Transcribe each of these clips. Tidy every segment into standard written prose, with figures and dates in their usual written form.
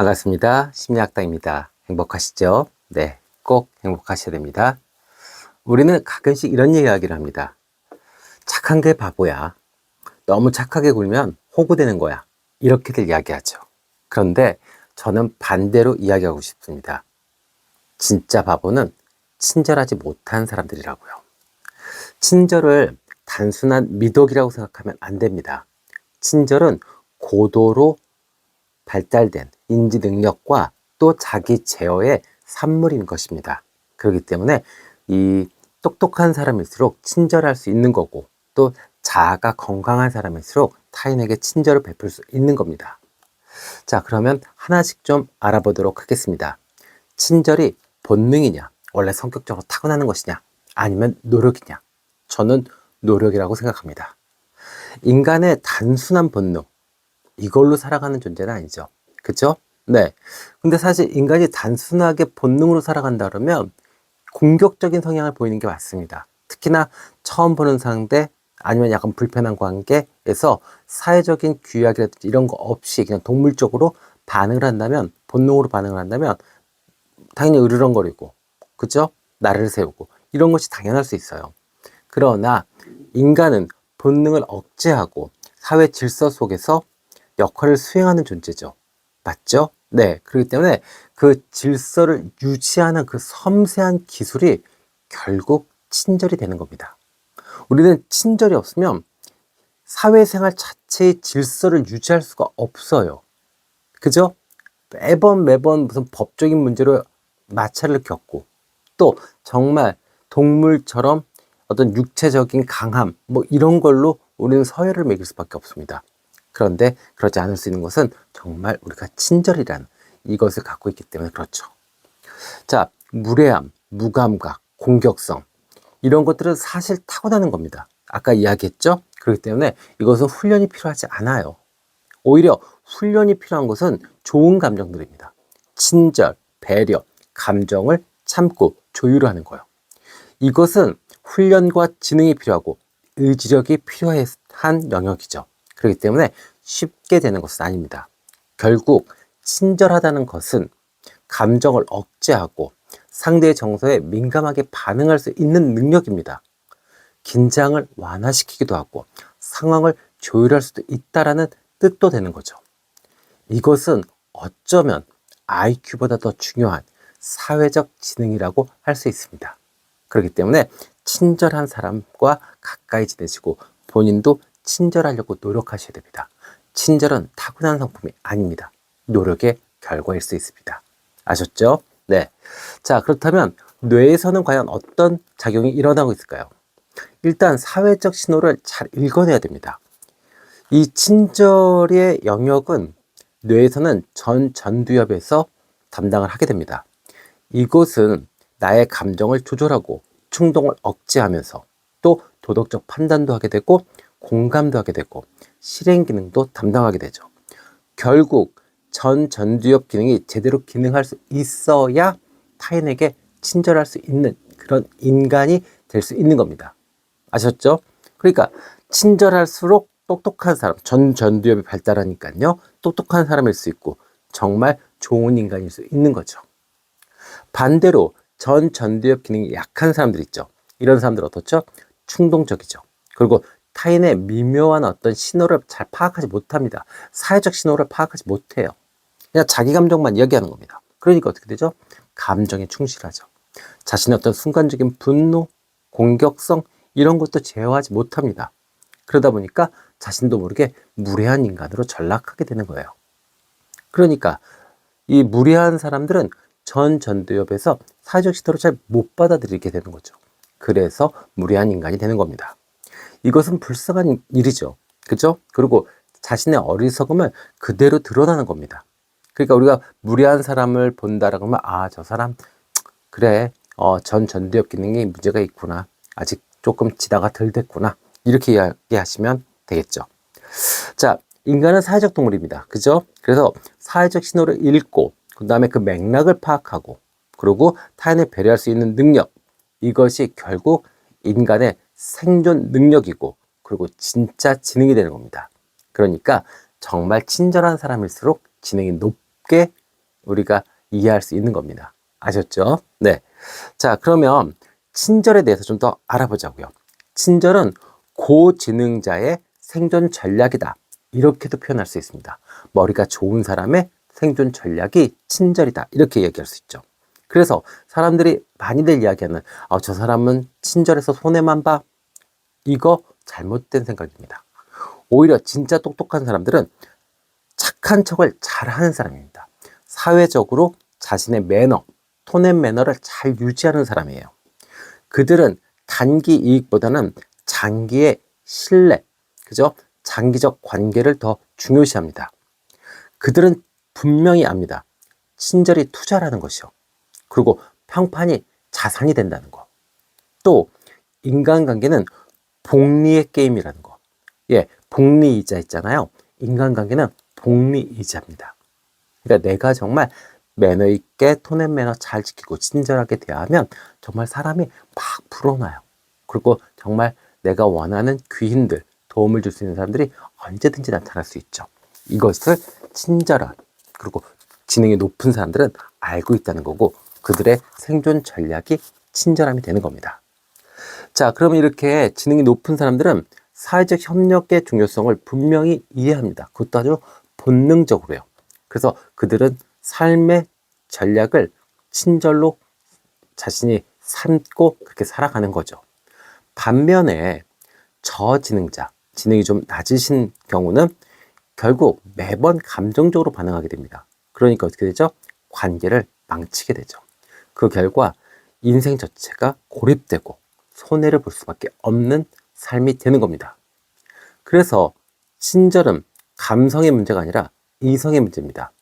반갑습니다. 심리학당입니다. 행복하시죠? 네, 꼭 행복하셔야 됩니다. 우리는 가끔씩 이런 이야기를 합니다. 착한 게 바보야. 너무 착하게 굴면 호구되는 거야. 이렇게들 이야기하죠. 그런데 저는 반대로 이야기하고 싶습니다. 진짜 바보는 친절하지 못한 사람들이라고요. 친절을 단순한 미덕이라고 생각하면 안 됩니다. 친절은 고도로 발달된 인지 능력과 또 자기 제어의 산물인 것입니다. 그렇기 때문에 이 똑똑한 사람일수록 친절할 수 있는 거고, 또 자아가 건강한 사람일수록 타인에게 친절을 베풀 수 있는 겁니다. 자, 그러면 하나씩 좀 알아보도록 하겠습니다. 친절이 본능이냐, 원래 성격적으로 타고나는 것이냐, 아니면 노력이냐? 저는 노력이라고 생각합니다. 인간의 단순한 본능, 이걸로 살아가는 존재는 아니죠. 그쵸? 네. 근데 사실 인간이 단순하게 본능으로 살아간다 그러면 공격적인 성향을 보이는 게 맞습니다. 특히나 처음 보는 상대, 아니면 약간 불편한 관계에서 사회적인 규약이라든지 이런 거 없이 그냥 동물적으로 반응을 한다면, 본능으로 반응을 한다면 당연히 으르렁거리고, 그죠? 나를 세우고 이런 것이 당연할 수 있어요. 그러나 인간은 본능을 억제하고 사회 질서 속에서 역할을 수행하는 존재죠. 맞죠? 네. 그렇기 때문에 그 질서를 유지하는 그 섬세한 기술이 결국 친절이 되는 겁니다. 우리는 친절이 없으면 사회생활 자체의 질서를 유지할 수가 없어요. 그죠? 매번 무슨 법적인 문제로 마찰을 겪고, 또 정말 동물처럼 어떤 육체적인 강함, 뭐 이런 걸로 우리는 서열을 매길 수밖에 없습니다. 그런데 그러지 않을 수 있는 것은 정말 우리가 친절이라는 이것을 갖고 있기 때문에 그렇죠. 자, 무례함, 무감각, 공격성, 이런 것들은 사실 타고나는 겁니다. 아까 이야기했죠? 그렇기 때문에 이것은 훈련이 필요하지 않아요. 오히려 훈련이 필요한 것은 좋은 감정들입니다. 친절, 배려, 감정을 참고 조율하는 거예요. 이것은 훈련과 지능이 필요하고 의지력이 필요한 영역이죠. 그렇기 때문에 쉽게 되는 것은 아닙니다. 결국 친절하다는 것은 감정을 억제하고 상대의 정서에 민감하게 반응할 수 있는 능력입니다. 긴장을 완화시키기도 하고 상황을 조율할 수도 있다라는 뜻도 되는 거죠. 이것은 어쩌면 IQ보다 더 중요한 사회적 지능이라고 할 수 있습니다. 그렇기 때문에 친절한 사람과 가까이 지내시고 본인도 친절하려고 노력하셔야 됩니다. 친절은 타고난 성품이 아닙니다. 노력의 결과일 수 있습니다. 아셨죠? 네. 자, 그렇다면 뇌에서는 과연 어떤 작용이 일어나고 있을까요? 일단 사회적 신호를 잘 읽어내야 됩니다. 이 친절의 영역은 뇌에서는 전두엽에서 담당을 하게 됩니다. 이곳은 나의 감정을 조절하고 충동을 억제하면서 또 도덕적 판단도 하게 되고 공감도 하게 되고 실행 기능도 담당하게 되죠. 결국 전두엽 기능이 제대로 기능할 수 있어야 타인에게 친절할 수 있는 그런 인간이 될 수 있는 겁니다. 아셨죠? 그러니까 친절할수록 똑똑한 사람, 전두엽이 발달하니까요, 똑똑한 사람일 수 있고 정말 좋은 인간일 수 있는 거죠. 반대로 전두엽 기능이 약한 사람들 있죠. 이런 사람들 어떻죠? 충동적이죠. 그리고 타인의 미묘한 어떤 신호를 잘 파악하지 못합니다. 사회적 신호를 파악하지 못해요. 그냥 자기 감정만 이야기하는 겁니다. 그러니까 어떻게 되죠? 감정에 충실하죠. 자신의 어떤 순간적인 분노, 공격성 이런 것도 제어하지 못합니다. 그러다 보니까 자신도 모르게 무례한 인간으로 전락하게 되는 거예요. 그러니까 이 무례한 사람들은 전두엽에서 사회적 신호를 잘 못 받아들이게 되는 거죠. 그래서 무례한 인간이 되는 겁니다. 이것은 불쌍한 일이죠. 그죠? 그리고 자신의 어리석음을 그대로 드러나는 겁니다. 그러니까 우리가 무례한 사람을 본다라고 하면, 아, 저 사람, 그래, 전두엽 기능이 문제가 있구나. 아직 조금 지나가 덜 됐구나. 이렇게 이야기하시면 되겠죠. 자, 인간은 사회적 동물입니다. 그죠? 그래서 사회적 신호를 읽고, 그 다음에 그 맥락을 파악하고, 그리고 타인을 배려할 수 있는 능력, 이것이 결국 인간의 생존 능력이고, 그리고 진짜 지능이 되는 겁니다. 그러니까 정말 친절한 사람일수록 지능이 높게 우리가 이해할 수 있는 겁니다. 아셨죠? 네. 자, 그러면 친절에 대해서 좀 더 알아보자고요. 친절은 고지능자의 생존 전략이다. 이렇게도 표현할 수 있습니다. 머리가 좋은 사람의 생존 전략이 친절이다. 이렇게 얘기할 수 있죠. 그래서 사람들이 많이들 이야기하는 저 사람은 친절해서 손해만 봐. 이거 잘못된 생각입니다. 오히려 진짜 똑똑한 사람들은 착한 척을 잘하는 사람입니다. 사회적으로 자신의 매너, 톤 앤 매너를 잘 유지하는 사람이에요. 그들은 단기 이익보다는 장기의 신뢰, 그죠? 장기적 관계를 더 중요시합니다. 그들은 분명히 압니다. 친절이 투자라는 것이요. 그리고 평판이 자산이 된다는 거. 또 인간관계는 복리의 게임이라는 거. 예, 복리이자 있잖아요. 인간관계는 복리이자입니다. 그러니까 내가 정말 매너 있게 톤 앤 매너 잘 지키고 친절하게 대하면 정말 사람이 막 불어나요. 그리고 정말 내가 원하는 귀인들, 도움을 줄 수 있는 사람들이 언제든지 나타날 수 있죠. 이것을 친절한, 그리고 지능이 높은 사람들은 알고 있다는 거고, 그들의 생존 전략이 친절함이 되는 겁니다. 자, 그러면 이렇게 지능이 높은 사람들은 사회적 협력의 중요성을 분명히 이해합니다. 그것도 아주 본능적으로요. 그래서 그들은 삶의 전략을 친절로 자신이 삼고 그렇게 살아가는 거죠. 반면에 저지능자, 지능이 좀 낮으신 경우는 결국 매번 감정적으로 반응하게 됩니다. 그러니까 어떻게 되죠? 관계를 망치게 되죠. 그 결과 인생 자체가 고립되고 손해를 볼 수밖에 없는 삶이 되는 겁니다. 그래서 친절은 감성의 문제가 아니라 이성의 문제입니다.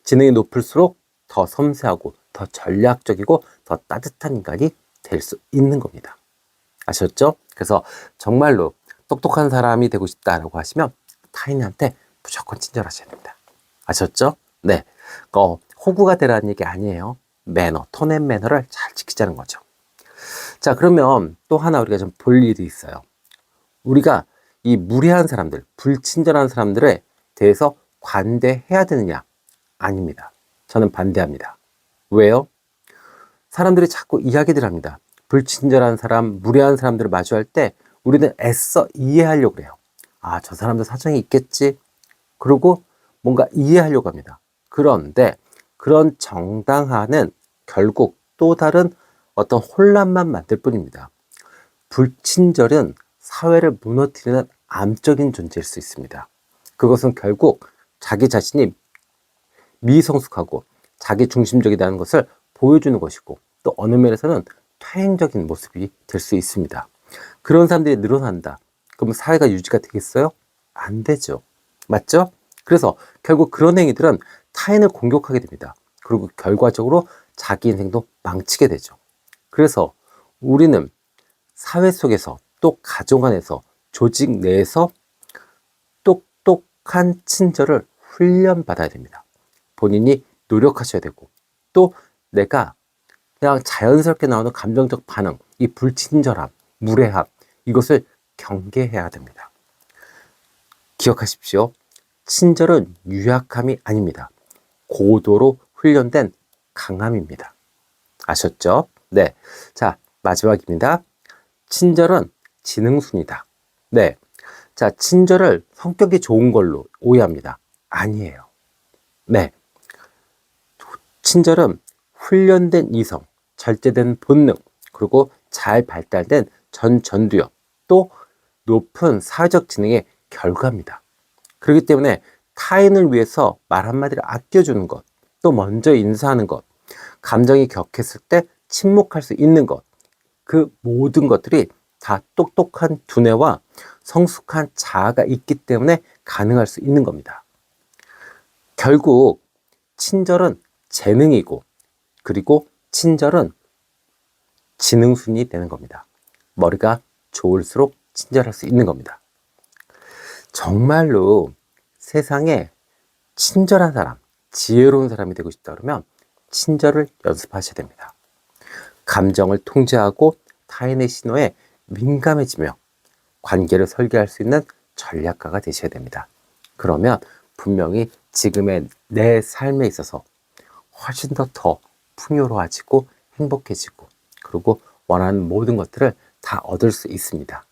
지능이 높을수록 더 섬세하고 더 전략적이고 더 따뜻한 인간이 될 수 있는 겁니다. 아셨죠? 그래서 정말로 똑똑한 사람이 되고 싶다라고 하시면 타인한테 무조건 친절하셔야 됩니다. 아셨죠? 네. 호구가 되라는 얘기 아니에요. 매너, 톤 앤 매너를 잘 지키자는 거죠. 자, 그러면 또 하나 우리가 좀 볼 일이 있어요. 우리가 이 무례한 사람들, 불친절한 사람들에 대해서 관대해야 되느냐? 아닙니다. 저는 반대합니다. 왜요? 사람들이 자꾸 이야기들 합니다. 불친절한 사람, 무례한 사람들을 마주할 때 우리는 애써 이해하려고 그래요. 저 사람도 사정이 있겠지. 그리고 뭔가 이해하려고 합니다. 그런데 그런 정당화는 결국 또 다른 어떤 혼란만 만들 뿐입니다. 불친절은 사회를 무너뜨리는 암적인 존재일 수 있습니다. 그것은 결국 자기 자신이 미성숙하고 자기 중심적이라는 것을 보여주는 것이고, 또 어느 면에서는 퇴행적인 모습이 될 수 있습니다. 그런 사람들이 늘어난다. 그럼 사회가 유지가 되겠어요? 안 되죠. 맞죠? 그래서 결국 그런 행위들은 타인을 공격하게 됩니다. 그리고 결과적으로 자기 인생도 망치게 되죠. 그래서 우리는 사회 속에서, 또 가족 안에서, 조직 내에서 똑똑한 친절을 훈련받아야 됩니다. 본인이 노력하셔야 되고, 또 내가 그냥 자연스럽게 나오는 감정적 반응, 이 불친절함, 무례함, 이것을 경계해야 됩니다. 기억하십시오. 친절은 유약함이 아닙니다. 고도로 훈련된 강함입니다. 아셨죠? 네. 자, 마지막입니다. 친절은 지능순이다. 네. 자, 친절을 성격이 좋은 걸로 오해합니다. 아니에요. 네. 친절은 훈련된 이성, 절제된 본능, 그리고 잘 발달된 전두엽, 또 높은 사회적 지능의 결과입니다. 그렇기 때문에 타인을 위해서 말 한마디를 아껴주는 것, 또 먼저 인사하는 것, 감정이 격했을 때 침묵할 수 있는 것, 그 모든 것들이 다 똑똑한 두뇌와 성숙한 자아가 있기 때문에 가능할 수 있는 겁니다. 결국 친절은 재능이고, 그리고 친절은 지능순이 되는 겁니다. 머리가 좋을수록 친절할 수 있는 겁니다. 정말로 세상에 친절한 사람, 지혜로운 사람이 되고 싶다 그러면 친절을 연습하셔야 됩니다. 감정을 통제하고 타인의 신호에 민감해지며 관계를 설계할 수 있는 전략가가 되셔야 됩니다. 그러면 분명히 지금의 내 삶에 있어서 훨씬 더 풍요로워지고 행복해지고, 그리고 원하는 모든 것들을 다 얻을 수 있습니다.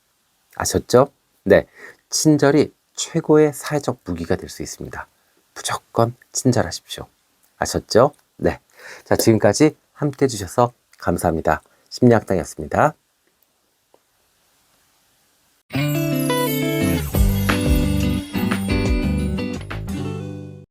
아셨죠? 네, 친절이 최고의 사회적 무기가 될 수 있습니다. 무조건 친절하십시오. 아셨죠? 네. 자, 지금까지 함께 해주셔서 감사합니다. 심리학당이었습니다.